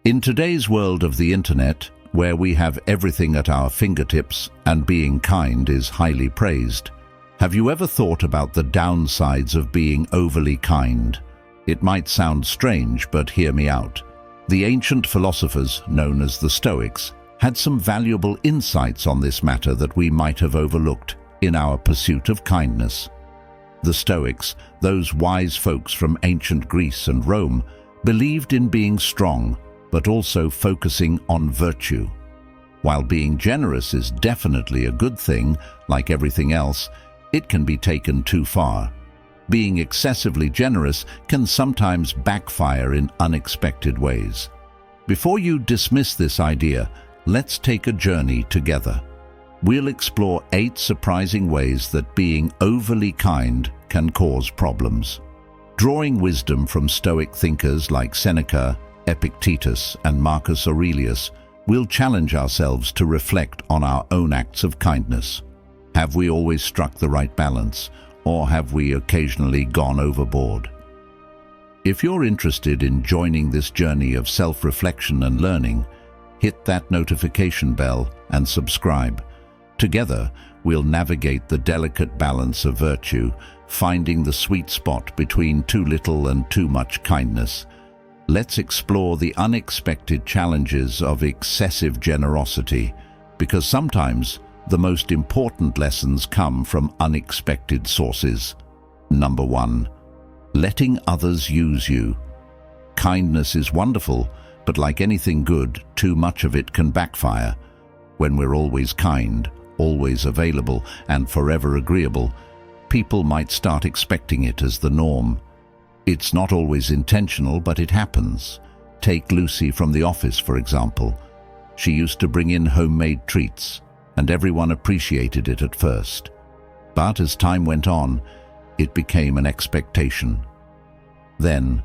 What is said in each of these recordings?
In today's world of the internet, where we have everything at our fingertips and being kind is highly praised, have you ever thought about the downsides of being overly kind? It might sound strange, but hear me out. The ancient philosophers, known as the Stoics, had some valuable insights on this matter that we might have overlooked in our pursuit of kindness. The Stoics, those wise folks from ancient Greece and Rome, believed in being strong, but also focusing on virtue. While being generous is definitely a good thing, like everything else, it can be taken too far. Being excessively generous can sometimes backfire in unexpected ways. Before you dismiss this idea, let's take a journey together. We'll explore 8 surprising ways that being overly kind can cause problems. Drawing wisdom from Stoic thinkers like Seneca, Epictetus, and Marcus Aurelius, we'll challenge ourselves to reflect on our own acts of kindness. Have we always struck the right balance, or have we occasionally gone overboard? If you're interested in joining this journey of self-reflection and learning, hit that notification bell and subscribe. Together, we'll navigate the delicate balance of virtue, finding the sweet spot between too little and too much kindness. Let's explore the unexpected challenges of excessive generosity, because sometimes the most important lessons come from unexpected sources. Number 1. Letting others use you. Kindness is wonderful, but like anything good, too much of it can backfire. When we're always kind, always available, and forever agreeable, people might start expecting it as the norm. It's not always intentional, but it happens. Take Lucy from the office, for example. She used to bring in homemade treats, and everyone appreciated it at first. But as time went on, it became an expectation. Then,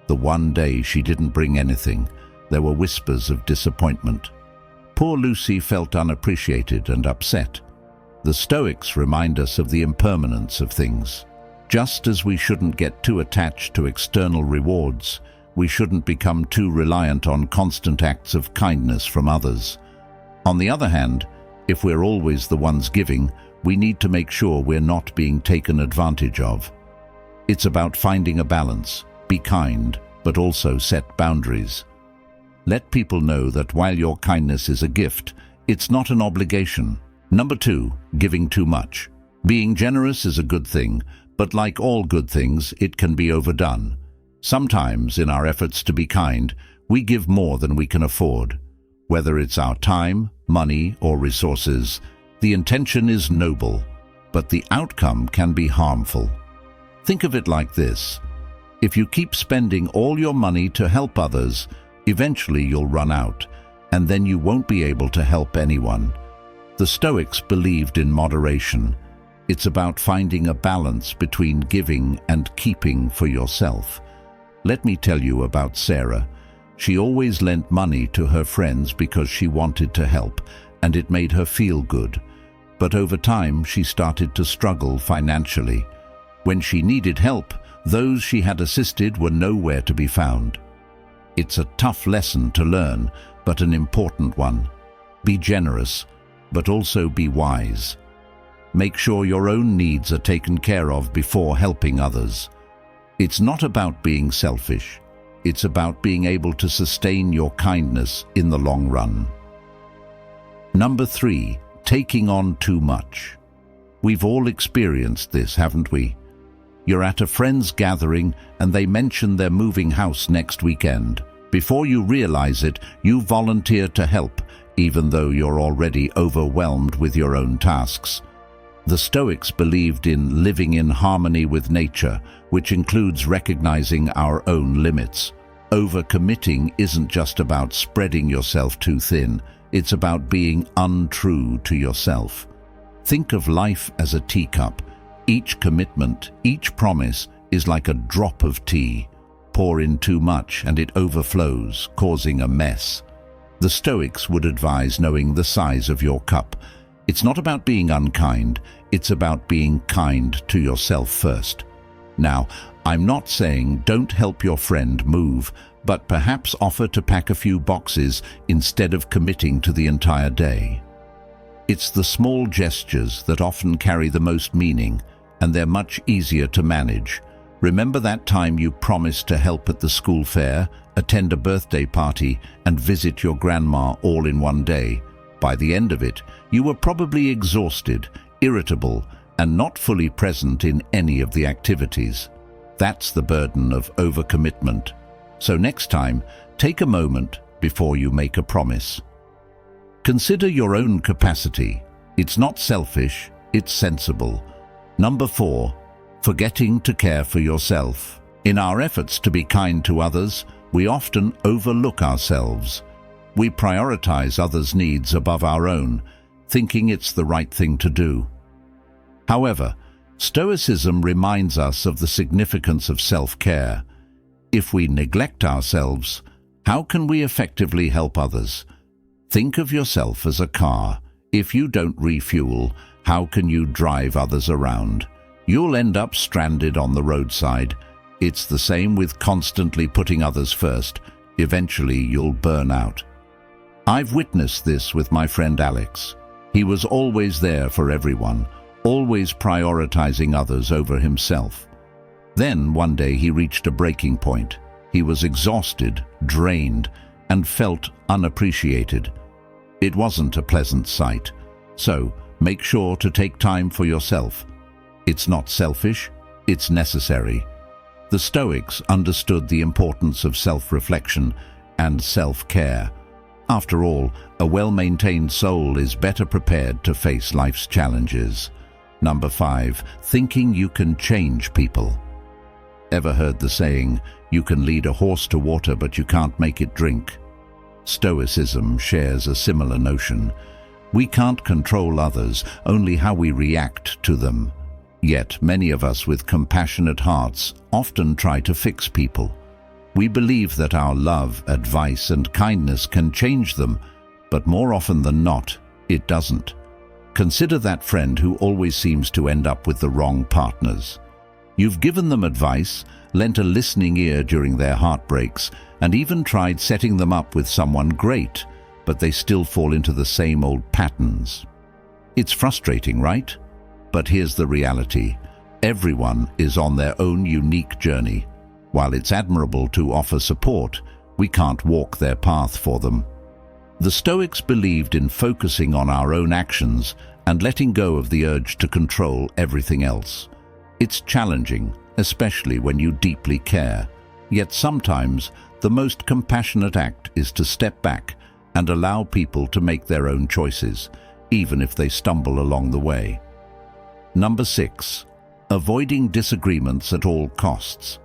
the one day she didn't bring anything, there were whispers of disappointment. Poor Lucy felt unappreciated and upset. The Stoics remind us of the impermanence of things. Just as we shouldn't get too attached to external rewards, we shouldn't become too reliant on constant acts of kindness from others. On the other hand, if we're always the ones giving, we need to make sure we're not being taken advantage of. It's about finding a balance. Be kind, but also set boundaries. Let people know that while your kindness is a gift, it's not an obligation. Number 2, giving too much. Being generous is a good thing, but like all good things, it can be overdone. Sometimes, in our efforts to be kind, we give more than we can afford. Whether it's our time, money, or resources, the intention is noble, but the outcome can be harmful. Think of it like this. If you keep spending all your money to help others, eventually you'll run out, and then you won't be able to help anyone. The Stoics believed in moderation. It's about finding a balance between giving and keeping for yourself. Let me tell you about Sarah. She always lent money to her friends because she wanted to help, and it made her feel good. But over time, she started to struggle financially. When she needed help, those she had assisted were nowhere to be found. It's a tough lesson to learn, but an important one. Be generous, but also be wise. Make sure your own needs are taken care of before helping others. It's not about being selfish. It's about being able to sustain your kindness in the long run. Number 3, taking on too much. We've all experienced this, haven't we? You're at a friend's gathering and they mention they're moving house next weekend. Before you realize it, you volunteer to help, even though you're already overwhelmed with your own tasks. The Stoics believed in living in harmony with nature, which includes recognizing our own limits. Overcommitting isn't just about spreading yourself too thin, it's about being untrue to yourself. Think of life as a teacup. Each commitment, each promise is like a drop of tea. Pour in too much and it overflows, causing a mess. The Stoics would advise knowing the size of your cup. It's not about being unkind, it's about being kind to yourself first. Now, I'm not saying don't help your friend move, but perhaps offer to pack a few boxes instead of committing to the entire day. It's the small gestures that often carry the most meaning, and they're much easier to manage. Remember that time you promised to help at the school fair, attend a birthday party, and visit your grandma all in one day? By the end of it, you were probably exhausted, irritable, and not fully present in any of the activities. That's the burden of overcommitment. So next time, take a moment before you make a promise. Consider your own capacity. It's not selfish, it's sensible. Number 4, forgetting to care for yourself. In our efforts to be kind to others, we often overlook ourselves. We prioritize others' needs above our own, thinking it's the right thing to do. However, Stoicism reminds us of the significance of self-care. If we neglect ourselves, how can we effectively help others? Think of yourself as a car. If you don't refuel, how can you drive others around? You'll end up stranded on the roadside. It's the same with constantly putting others first. Eventually, you'll burn out. I've witnessed this with my friend Alex. He was always there for everyone, always prioritizing others over himself. Then one day he reached a breaking point. He was exhausted, drained, and felt unappreciated. It wasn't a pleasant sight. So, make sure to take time for yourself. It's not selfish, it's necessary. The Stoics understood the importance of self-reflection and self-care. After all, a well-maintained soul is better prepared to face life's challenges. Number 5, thinking you can change people. Ever heard the saying, you can lead a horse to water but you can't make it drink? Stoicism shares a similar notion. We can't control others, only how we react to them. Yet many of us with compassionate hearts often try to fix people. We believe that our love, advice, and kindness can change them, but more often than not, it doesn't. Consider that friend who always seems to end up with the wrong partners. You've given them advice, lent a listening ear during their heartbreaks, and even tried setting them up with someone great, but they still fall into the same old patterns. It's frustrating, right? But here's the reality. Everyone is on their own unique journey. While it's admirable to offer support, we can't walk their path for them. The Stoics believed in focusing on our own actions and letting go of the urge to control everything else. It's challenging, especially when you deeply care. Yet sometimes, the most compassionate act is to step back and allow people to make their own choices, even if they stumble along the way. Number 6, avoiding disagreements at all costs.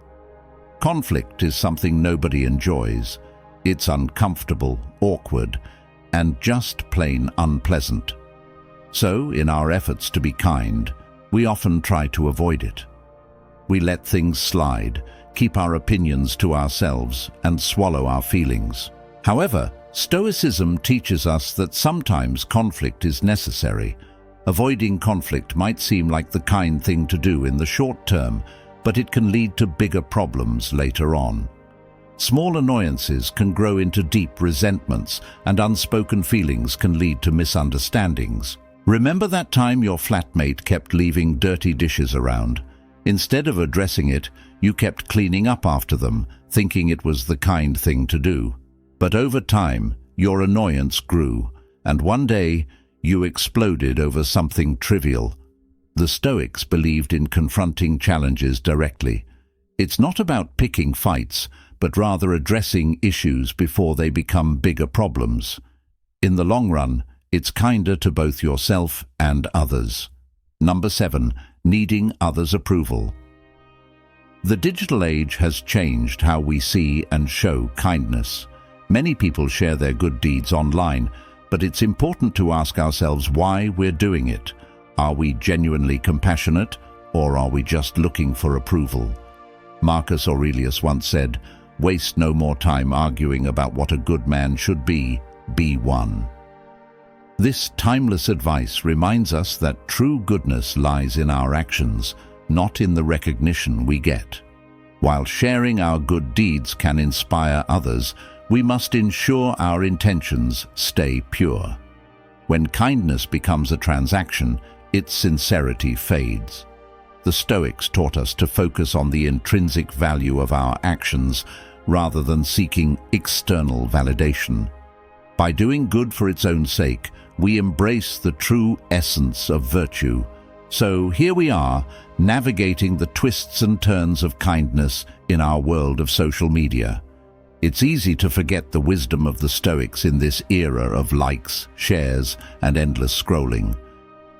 Conflict is something nobody enjoys. It's uncomfortable, awkward, and just plain unpleasant. So, in our efforts to be kind, we often try to avoid it. We let things slide, keep our opinions to ourselves, and swallow our feelings. However, Stoicism teaches us that sometimes conflict is necessary. Avoiding conflict might seem like the kind thing to do in the short term, but it can lead to bigger problems later on. Small annoyances can grow into deep resentments, and unspoken feelings can lead to misunderstandings. Remember that time your flatmate kept leaving dirty dishes around? Instead of addressing it, you kept cleaning up after them, thinking it was the kind thing to do. But over time, your annoyance grew, and one day, you exploded over something trivial. The Stoics believed in confronting challenges directly. It's not about picking fights, but rather addressing issues before they become bigger problems. In the long run, it's kinder to both yourself and others. Number 7, needing others' approval. The digital age has changed how we see and show kindness. Many people share their good deeds online, but it's important to ask ourselves why we're doing it. Are we genuinely compassionate, or are we just looking for approval? Marcus Aurelius once said, "Waste no more time arguing about what a good man should be one." This timeless advice reminds us that true goodness lies in our actions, not in the recognition we get. While sharing our good deeds can inspire others, we must ensure our intentions stay pure. When kindness becomes a transaction, its sincerity fades. The Stoics taught us to focus on the intrinsic value of our actions rather than seeking external validation. By doing good for its own sake, we embrace the true essence of virtue. So here we are, navigating the twists and turns of kindness in our world of social media. It's easy to forget the wisdom of the Stoics in this era of likes, shares, and endless scrolling.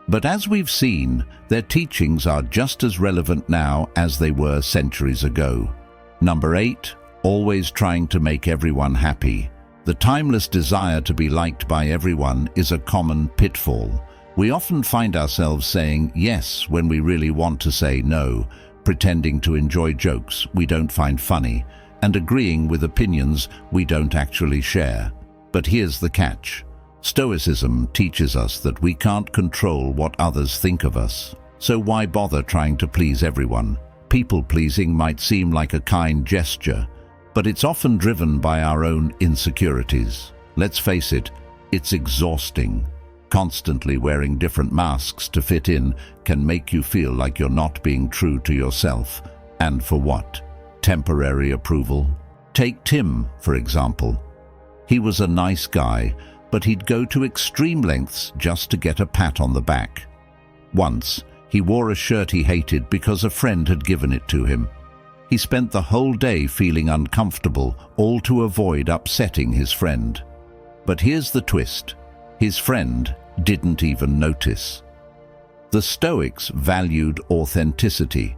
But as we've seen, their teachings are just as relevant now as they were centuries ago. Number 8, always trying to make everyone happy. The timeless desire to be liked by everyone is a common pitfall. We often find ourselves saying yes when we really want to say no, pretending to enjoy jokes we don't find funny, and agreeing with opinions we don't actually share. But here's the catch. Stoicism teaches us that we can't control what others think of us. So why bother trying to please everyone? People-pleasing might seem like a kind gesture, but it's often driven by our own insecurities. Let's face it, it's exhausting. Constantly wearing different masks to fit in can make you feel like you're not being true to yourself. And for what? Temporary approval? Take Tim, for example. He was a nice guy, but he'd go to extreme lengths just to get a pat on the back. Once, he wore a shirt he hated because a friend had given it to him. He spent the whole day feeling uncomfortable, all to avoid upsetting his friend. But here's the twist. His friend didn't even notice. The Stoics valued authenticity.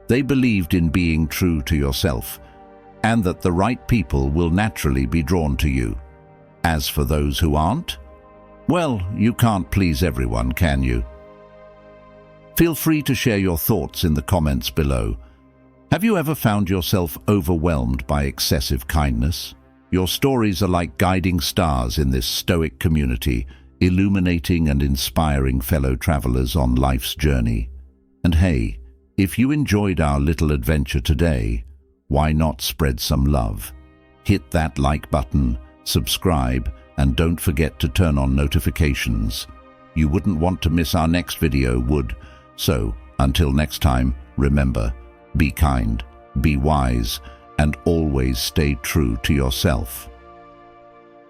They believed in being true to yourself, and that the right people will naturally be drawn to you. As for those who aren't, well, you can't please everyone, can you? Feel free to share your thoughts in the comments below. Have you ever found yourself overwhelmed by excessive kindness? Your stories are like guiding stars in this Stoic community, illuminating and inspiring fellow travelers on life's journey. And hey, if you enjoyed our little adventure today, why not spread some love? Hit that like button, subscribe, and don't forget to turn on notifications. You wouldn't want to miss our next video, would? So, until next time, remember, be kind, be wise, and always stay true to yourself.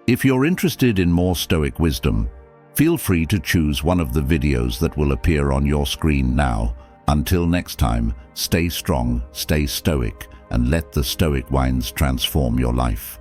If you're interested in more Stoic wisdom, feel free to choose one of the videos that will appear on your screen now. Until next time, stay strong, stay Stoic, and let the Stoic wines transform your life.